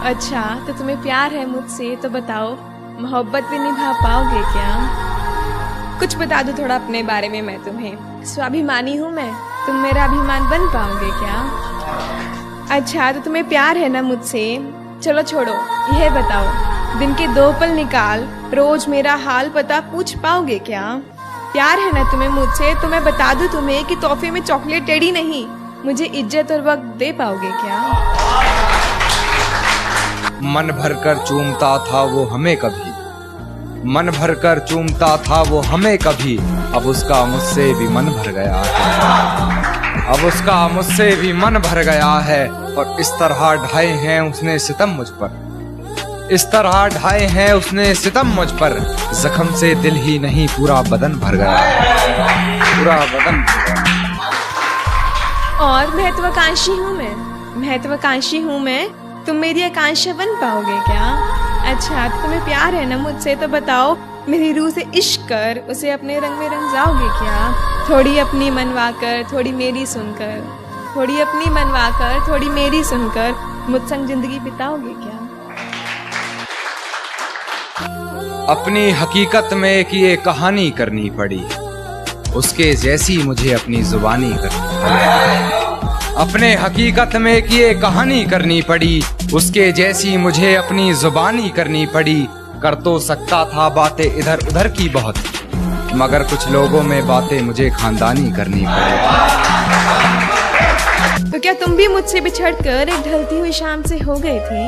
अच्छा, तो तुम्हें प्यार है मुझसे, तो बताओ मोहब्बत भी निभा पाओगे क्या? कुछ बता दो थोड़ा अपने बारे में, मैं तुम्हें। स्वाभिमानी हूँ मैं, तुम मेरा अभिमान बन पाओगे क्या? अच्छा, तो तुम्हें प्यार है ना मुझसे? चलो छोड़ो, यह बताओ दिन के 2 पल निकाल रोज मेरा हाल पता पूछ पाओगे क्या? प्यार है ना तुम्हें मुझसे, तो मैं बता दूं तुम्हें कि तोहफे में चॉकलेट टेडी नहीं, मुझे इज्जत और वक्त दे पाओगे क्या? मन भरकर चूमता था वो हमें कभी, मन भरकर चूमता था वो हमें कभी, अब उसका मुझसे भी मन भर गया है, अब उसका मुझसे भी मन भर गया है। और इस तरह ढाए हैं उसने सितम मुझ पर, इस तरह ढाए हैं उसने सितम मुझ पर, जख्म से दिल ही नहीं पूरा बदन भर गया है, पूरा बदन भर गया। और महत्वाकांक्षी हूँ मैं, महत्वाकांक्षी हूँ मैं, तुम मेरी आकांक्षा बन पाओगे क्या? अच्छा, तो तुम्हें प्यार है ना मुझसे, तो बताओ मेरी रूह से इश्क कर उसे अपने रंग में रंग जाओगे क्या? थोड़ी अपनी मनवा कर थोड़ी मेरी सुनकर, थोड़ी अपनी मनवा कर थोड़ी मेरी सुनकर, मुझ संग जिंदगी बिताओगे क्या? अपनी हकीकत में एक ये कहानी करनी पड़ी, उसके जैसी मुझे अपनी जुबानी करनी पड़ी। अपने हकीकत में एक ये कहानी करनी पड़ी, उसके जैसी मुझे अपनी जुबानी करनी पड़ी। कर तो सकता था बातें इधर उधर की बहुत, मगर कुछ लोगों में बातें मुझे खानदानी करनी पड़ी। तो क्या तुम भी मुझसे बिछड़कर एक ढलती हुई शाम से हो गए थे,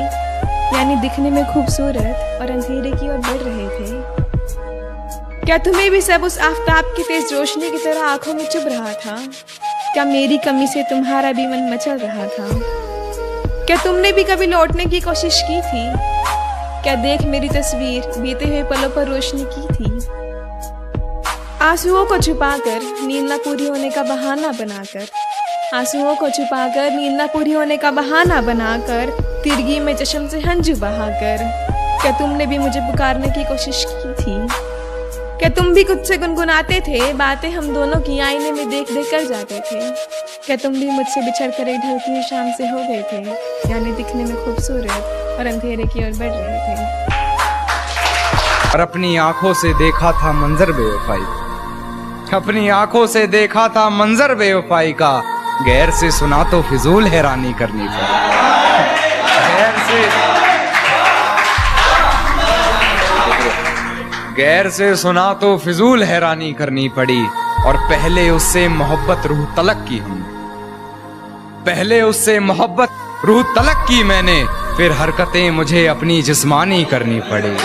यानी दिखने में खूबसूरत और अंधेरे की ओर बढ़ रहे थे? क्या तुम्हें भी सब उस आफताब की तेज रोशनी की तरह आंखों में चुभ रहा था? क्या मेरी कमी से तुम्हारा भी मन मचल रहा था? क्या तुमने भी कभी लौटने की कोशिश की थी? क्या देख मेरी तस्वीर बीते हुए पलों पर रोशनी की थी? आंसुओं को छुपाकर नींद न पूरी होने का बहाना बनाकर, आंसुओं को छुपाकर नींद न पूरी होने का बहाना बनाकर, तिरगी में चश्म से हंजू बहाकर, क्या तुमने भी मुझे पुकारने की कोशिश की थी? क्या तुम भी खुद से गुनगुनाते थे बातें हम दोनों की आईने में देख देख कर जाते थे? क्या तुम भी मुझसे बिछड़ कर एक ढलती हुई शाम से हो गए थे, यानी दिखने में खूबसूरत और अंधेरे की ओर बढ़ रहे थे? और अपनी आंखों से देखा था मंजर बेवफाई, अपनी आंखों से देखा था मंजर बेवफाई का, गैर से सुना तो फिजूल हैरानी करनी पड़ी, गैर से सुना तो फिजूल हैरानी करनी पड़ी। और पहले उससे मोहब्बत रूह तलक की हमने, पहले उससे मोहब्बत रूह तलक की मैंने, फिर हरकतें मुझे अपनी जिस्मानी करनी पड़ी।